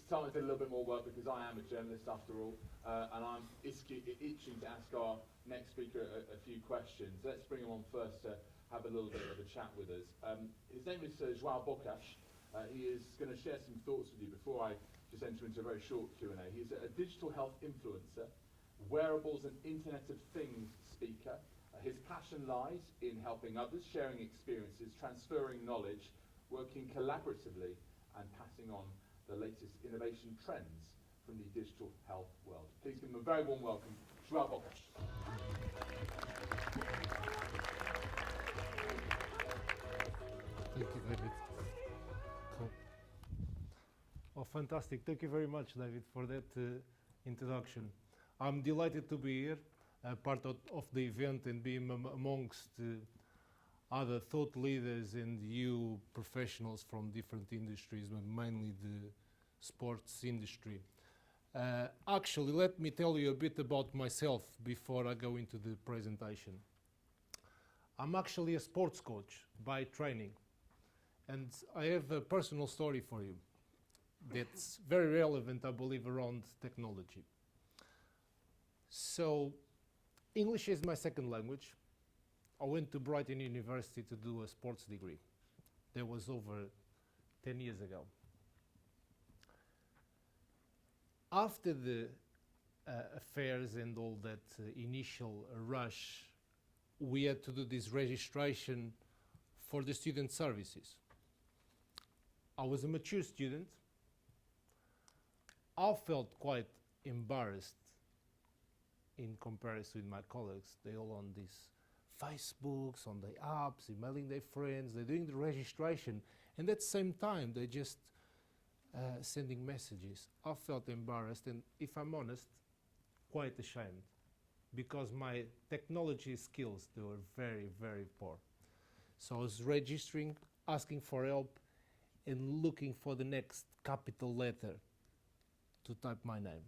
Simon did a little bit more work because I am a journalist after all, and I'm itching to ask our next speaker a few questions. Let's bring him on first to have a little bit of a chat with us. His name is Joao Bocas. He is going to share some thoughts with you before I just enter into a very short Q&A. He's a digital health influencer, wearables and Internet of Things speaker. His passion lies in helping others, sharing experiences, transferring knowledge, working collaboratively and passing on the latest innovation trends from the digital health world. Please give him a very warm welcome, Joao Bocas. Thank you, David. Cool. Oh, fantastic. Thank you very much, David, for that introduction. I'm delighted to be here, part of the event and be amongst other thought leaders and you professionals from different industries, but mainly the sports industry. Actually, let me tell you a bit about myself before I go into the presentation. I'm actually a sports coach by training, and I have a personal story for you that's very relevant, I believe, around technology. So, English is my second language. I went to Brighton University to do a sports degree. That was over 10 years ago. After the affairs and all that initial rush, we had to do this registration for the student services. I was a mature student. I felt quite embarrassed in comparison with my colleagues. They all on these Facebooks, on the apps, emailing their friends, they're doing the registration, and at the same time they just sending messages. I felt embarrassed and, if I'm honest, quite ashamed, because my technology skills, they were very, very poor. So I was registering, asking for help, and looking for the next capital letter to type my name.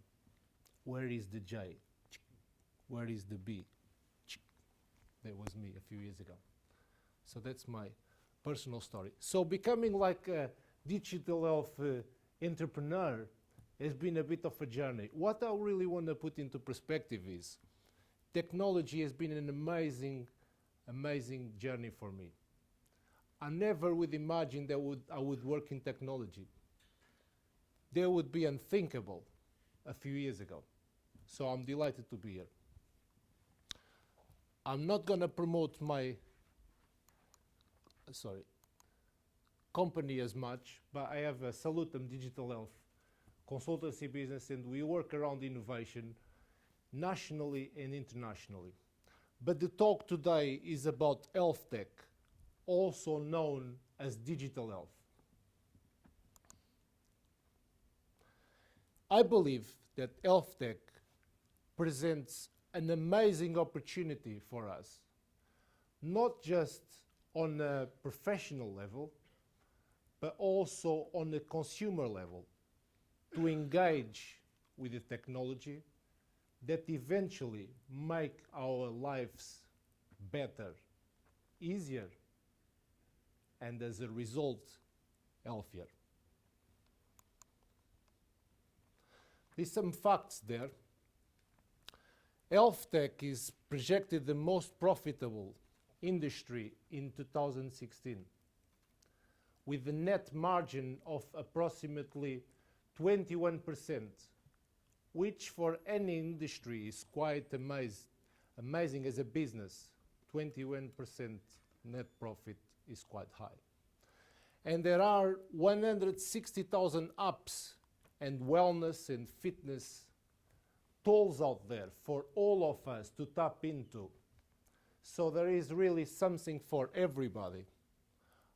Where is the J? Where is the B? That was me a few years ago. So that's my personal story. So becoming like a digital health entrepreneur has been a bit of a journey. What I really want to put into perspective is technology has been an amazing, amazing journey for me. I never would imagine that I would work in technology. That would be unthinkable a few years ago. So I'm delighted to be here. I'm not going to promote my company as much, but I have a Salutum Digital Health consultancy business, and we work around innovation nationally and internationally. But the talk today is about health tech, also known as digital health. I believe that health tech presents an amazing opportunity for us, not just on a professional level, but also on a consumer level, to engage with the technology that eventually make our lives better, easier, and as a result, healthier. There's some facts there. Health tech is projected the most profitable industry in 2016, with a net margin of approximately 21%, which for any industry is quite amazing as a business. 21% net profit is quite high. And there are 160,000 apps and wellness and fitness tools out there for all of us to tap into. So there is really something for everybody.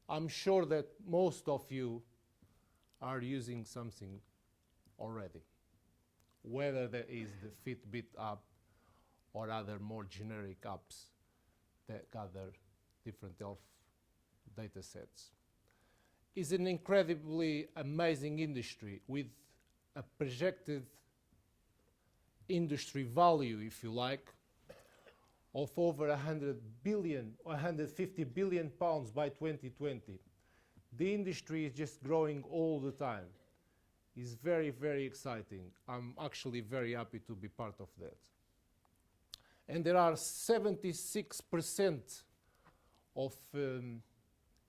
I'm sure that most of you are using something already, whether there is the Fitbit app or other more generic apps that gather different health data sets. It's an incredibly amazing industry with a projected industry value, if you like, of over 100 billion or 150 billion pounds by 2020. The industry is just growing all the time. is very, very exciting. I'm actually very happy to be part of that. And there are 76% of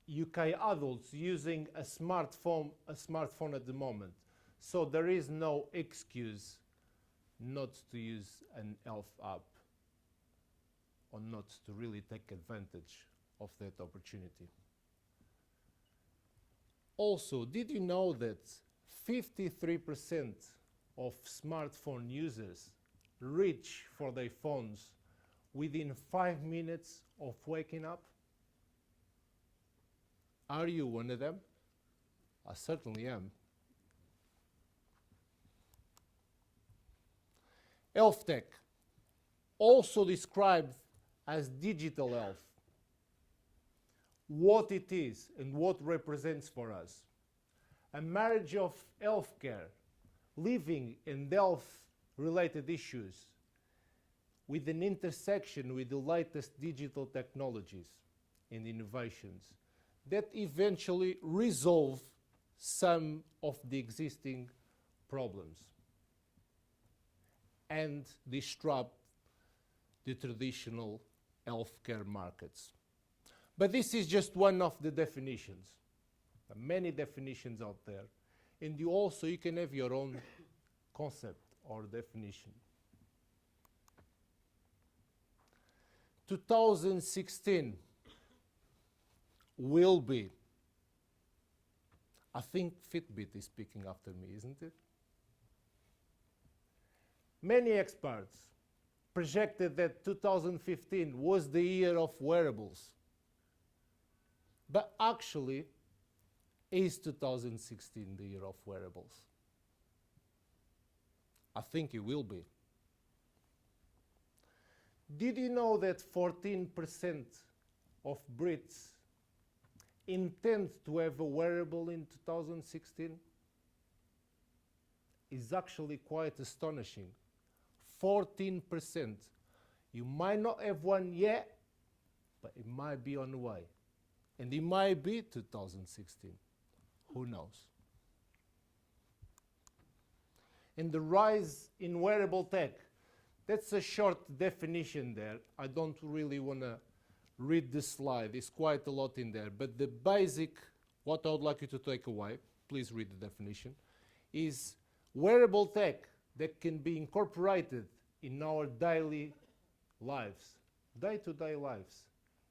UK adults using a smartphone at the moment. So there is no excuse not to use an health app or not to really take advantage of that opportunity. Also, did you know that 53% of smartphone users reach for their phones within 5 minutes of waking up? Are you one of them? I certainly am. Health tech, also described as digital health, what it is and what represents for us. A marriage of healthcare, living and health-related issues with an intersection with the latest digital technologies and innovations that eventually resolve some of the existing problems and disrupt the traditional healthcare markets. But this is just one of the definitions. There are many definitions out there, and you can have your own concept or definition. 2016 will be, I think Fitbit is speaking after me, isn't it? Many experts projected that 2015 was the year of wearables. But actually, is 2016 the year of wearables? I think it will be. Did you know that 14% of Brits intend to have a wearable in 2016? Is actually quite astonishing. 14%. You might not have one yet, but it might be on the way. And it might be 2016. Who knows? And the rise in wearable tech, that's a short definition there. I don't really want to read the slide. There's quite a lot in there. But the basic, what I would like you to take away, please read the definition, is wearable tech that can be incorporated in our daily lives, day-to-day lives,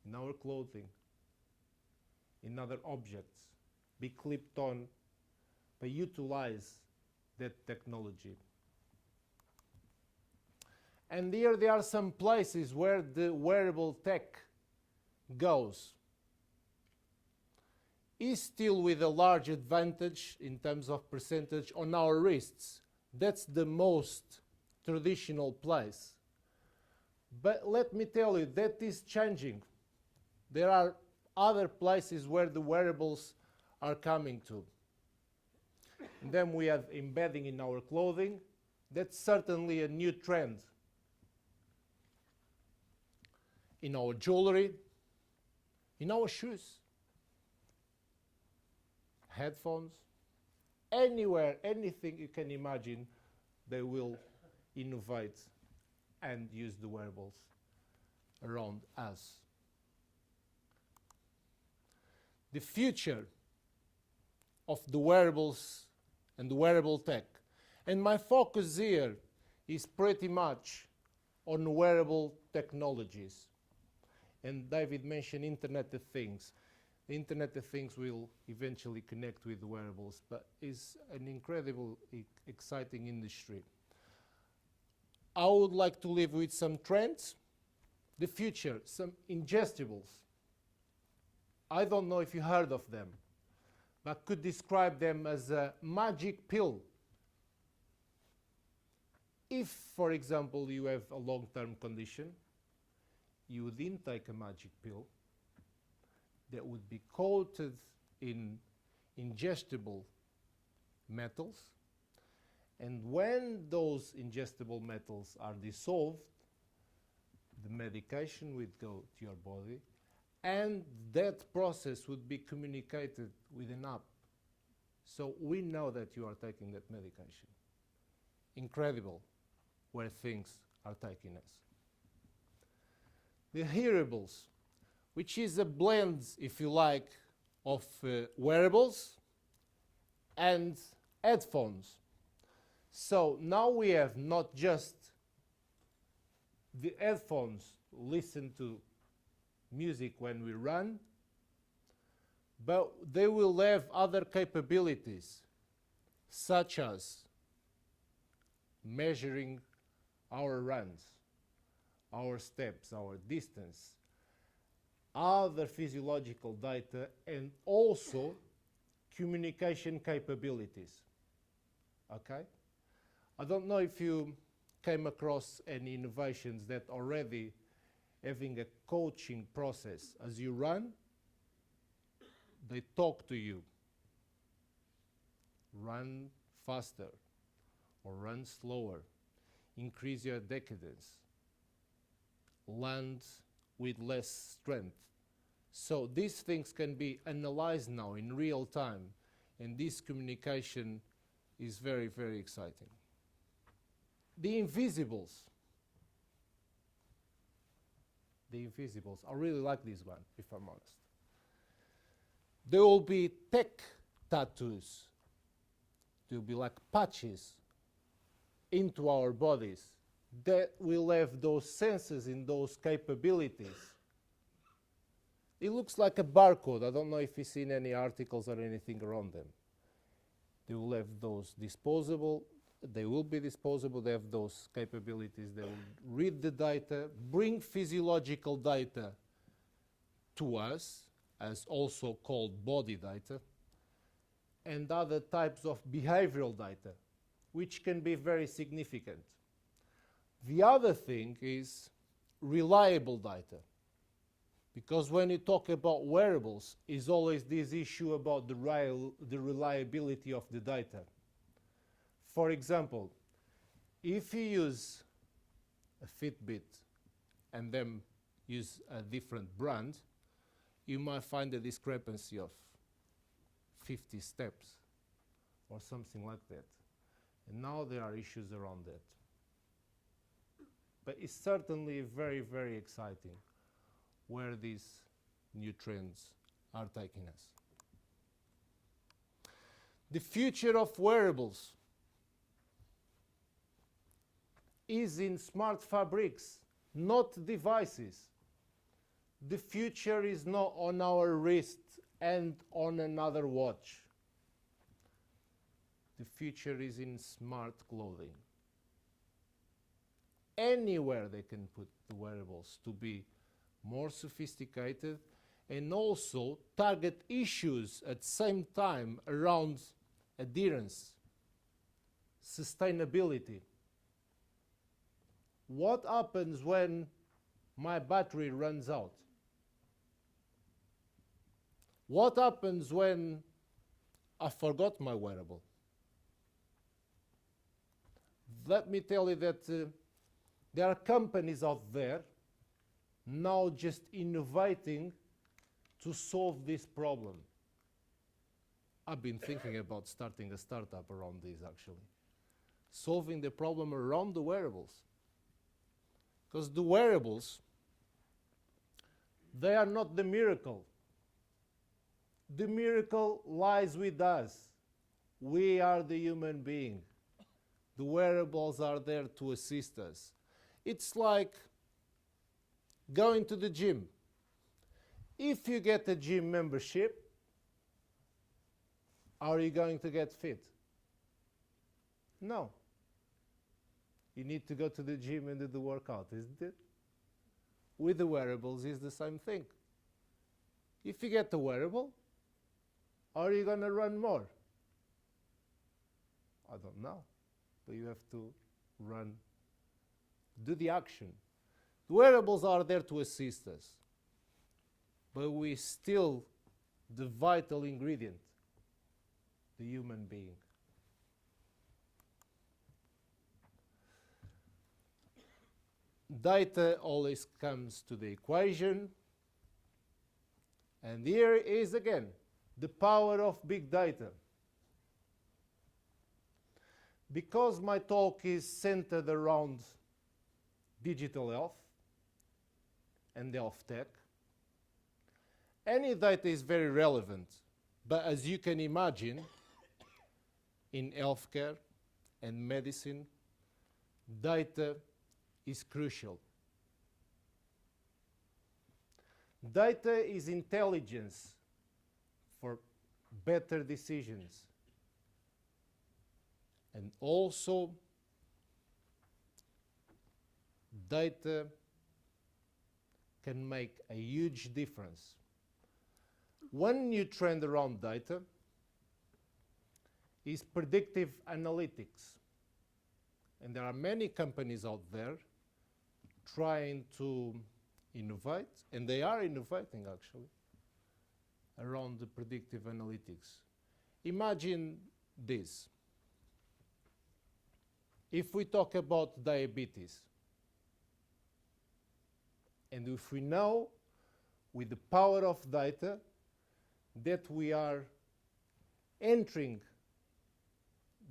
in our clothing, in other objects, be clipped on, but utilize that technology. And here there are some places where the wearable tech goes. Is still with a large advantage in terms of percentage on our wrists. That's the most traditional place. But let me tell you, that is changing. There are other places where the wearables are coming to. And then we have embedding in our clothing. That's certainly a new trend. In our jewelry, in our shoes, headphones, anywhere, anything you can imagine, they will innovate and use the wearables around us. The future of the wearables and the wearable tech. And my focus here is pretty much on wearable technologies. And David mentioned Internet of Things. The Internet of Things will eventually connect with the wearables, but it's an incredible, exciting industry. I would like to leave with some trends. The future, some ingestibles. I don't know if you heard of them, but could describe them as a magic pill. If, for example, you have a long-term condition, you would intake a magic pill that would be coated in ingestible metals, and when those ingestible metals are dissolved, the medication would go to your body, and that process would be communicated with an app. So we know that you are taking that medication. Incredible where things are taking us. The hearables, which is a blend, if you like, of wearables and headphones. So now we have not just the headphones listen to music when we run, but they will have other capabilities, such as measuring our runs, our steps, our distance, other physiological data, and also communication capabilities. Okay? I don't know if you came across any innovations that already having a coaching process as you run, they talk to you. Run faster or run slower. Increase your decadence. Land with less strength. So these things can be analyzed now in real time, and this communication is very, very exciting. The invisibles. The invisibles. I really like this one, if I'm honest. There will be tech tattoos. There will be like patches into our bodies that will have those sensors and those capabilities. It looks like a barcode. I don't know if you've seen any articles or anything around them. They will have those disposable. They will be disposable. They have those capabilities. They will read the data, bring physiological data to us, as also called body data, and other types of behavioral data, which can be very significant. The other thing is reliable data. Because when you talk about wearables, is always this issue about the reliability of the data. For example, if you use a Fitbit and then use a different brand, you might find a discrepancy of 50 steps or something like that. And now there are issues around that. But it's certainly very, very exciting where these new trends are taking us. The future of wearables is in smart fabrics, not devices. The future is not on our wrist and on another watch. The future is in smart clothing. Anywhere they can put the wearables to be more sophisticated and also target issues at the same time around adherence, sustainability. What happens when my battery runs out? What happens when I forgot my wearable? Let me tell you that there are companies out there now just innovating to solve this problem. I've been thinking about starting a startup around this, actually. Solving the problem around the wearables. Because the wearables, they are not the miracle. The miracle lies with us. We are the human being. The wearables are there to assist us. It's like going to the gym. If you get a gym membership, are you going to get fit? No. You need to go to the gym and do the workout, isn't it? With the wearables, it's the same thing. If you get the wearable, are you going to run more? I don't know. But you have to run, do the action. The wearables are there to assist us. But we still the vital ingredient, the human being. Data always comes to the equation. And here is again the power of big data. Because my talk is centered around digital health and health tech, any data is very relevant. But as you can imagine, in healthcare and medicine, data is crucial. Data is intelligence for better decisions. And also, data can make a huge difference. One new trend around data is predictive analytics. And there are many companies out there trying to innovate, and they are innovating actually, around the predictive analytics. Imagine this. If we talk about diabetes, and if we know with the power of data that we are entering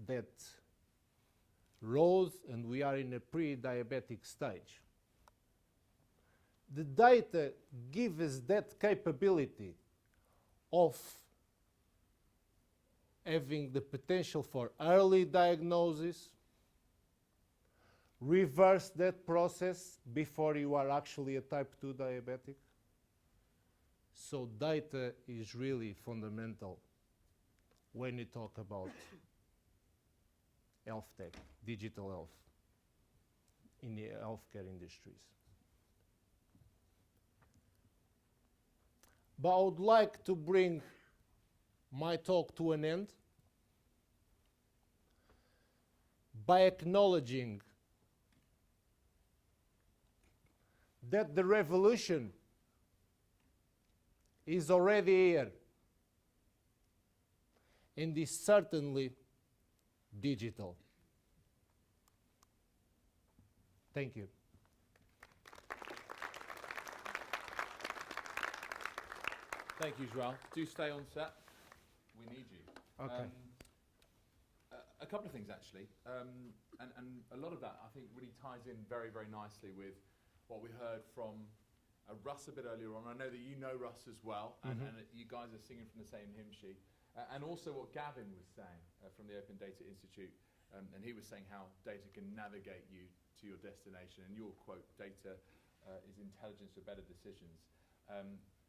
that road and we are in a pre-diabetic stage, the data gives us that capability of having the potential for early diagnosis, reverse that process before you are actually a type 2 diabetic. So data is really fundamental when you talk about health tech, digital health, in the healthcare industries. But I would like to bring my talk to an end by acknowledging that the revolution is already here and is certainly digital. Thank you. Thank you, Joao. Do stay on set. We need you. Okay. A couple of things, actually. And a lot of that, I think, really ties in very, very nicely with what we heard from Russ a bit earlier on. I know that you know Russ as well, and you guys are singing from the same hymn sheet. And also what Gavin was saying from the Open Data Institute, and he was saying how data can navigate you to your destination. And your quote, data is intelligence for better decisions.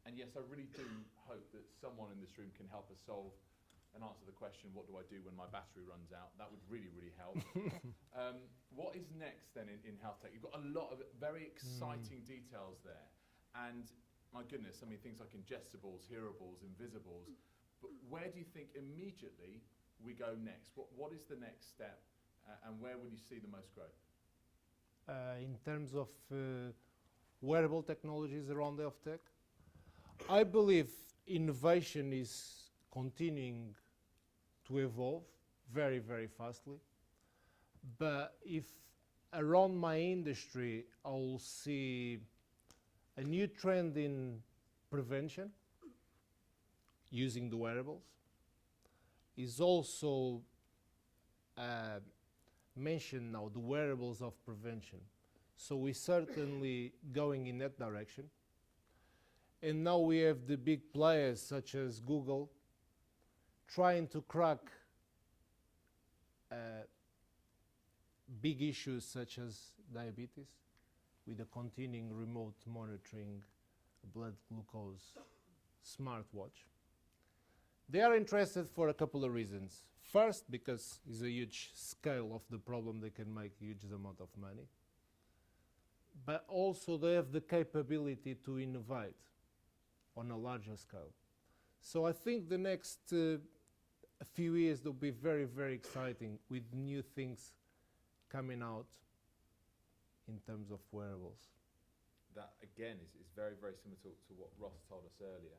And yes, I really do hope that someone in this room can help us solve and answer the question, what do I do when my battery runs out? That would really, really help. What is next then in health tech? You've got a lot of very exciting details there. And my goodness, I mean, things like ingestibles, hearables, invisibles. But where do you think immediately we go next? What is the next step? And where will you see the most growth? In terms of wearable technologies around health tech, I believe innovation is continuing to evolve very, very fastly. But if around my industry, I'll see a new trend in prevention using the wearables, is also mentioned now, the wearables of prevention. So we're certainly going in that direction. And now we have the big players such as Google trying to crack big issues such as diabetes with a continuing remote monitoring blood glucose smartwatch. They are interested for a couple of reasons. First, because it's a huge scale of the problem, they can make a huge amount of money. But also they have the capability to innovate on a larger scale. So I think the next few years will be very, very exciting with new things coming out in terms of wearables. That, again, is very, very similar to what Ross told us earlier.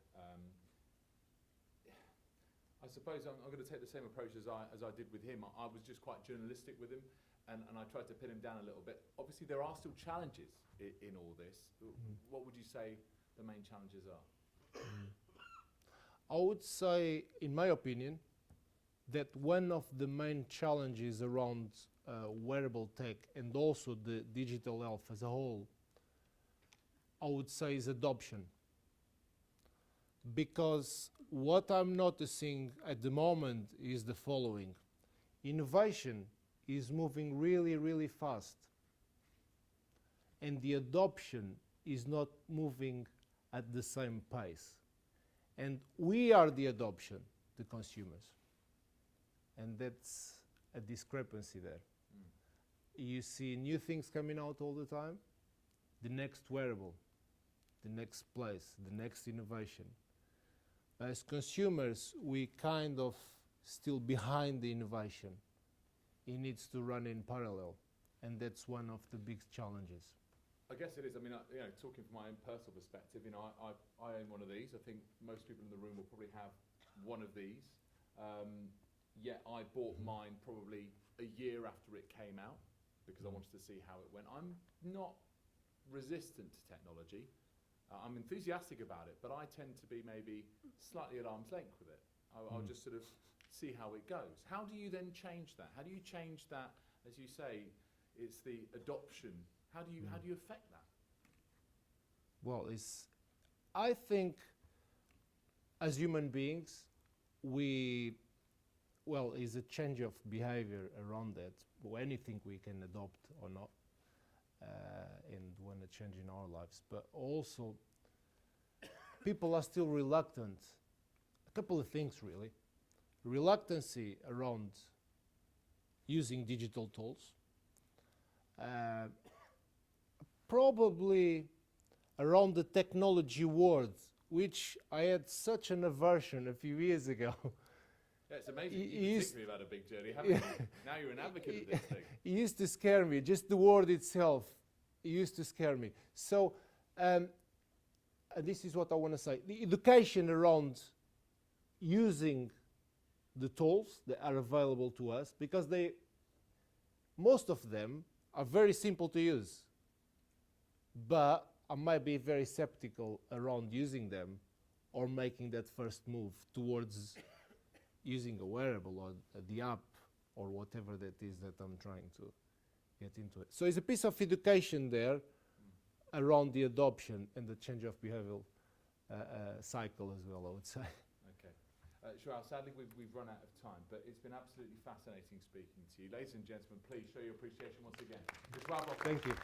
I suppose I'm going to take the same approach as I did with him. I was just quite journalistic with him, and I tried to pin him down a little bit. Obviously, there are still challenges in all this. What would you say the main challenges are? I would say, in my opinion, that one of the main challenges around wearable tech and also the digital health as a whole, I would say, is adoption. Because what I'm noticing at the moment is the following. Innovation is moving really, really fast. And the adoption is not moving at the same pace. And we are the adoption, the consumers. And that's a discrepancy there. You see new things coming out all the time. The next wearable, the next place, the next innovation. As consumers, we kind of still behind the innovation. It needs to run in parallel, and that's one of the big challenges. I guess it is. I mean, talking from my own personal perspective, I own one of these. I think most people in the room will probably have one of these. Yet I bought mine probably a year after it came out because I wanted to see how it went. I'm not resistant to technology. I'm enthusiastic about it, but I tend to be maybe slightly at arm's length with it. I'll just sort of see how it goes. How do you then change that? How do you change that, as you say, it's the adoption. How do you affect that? Well, I think as human beings, it's a change of behavior around that. Anything we can adopt or not, and when a change in our lives. But also, people are still reluctant. A couple of things, really. Reluctancy around using digital tools. Probably around the technology world, which I had such an aversion a few years ago. Yeah, it's amazing. You particularly have had a big journey, haven't you? Now you're an advocate of this thing. It used to scare me. Just the word itself, it used to scare me. So, this is what I want to say. The education around using the tools that are available to us, because most of them are very simple to use. But I might be very skeptical around using them or making that first move towards using a wearable or the app or whatever that is that I'm trying to get into it. So it's a piece of education there around the adoption and the change of behavioral cycle as well, I would say. Okay. Joao, sadly we've run out of time, but it's been absolutely fascinating speaking to you. Ladies and gentlemen, please show your appreciation once again. Joao Bocas. Thank you.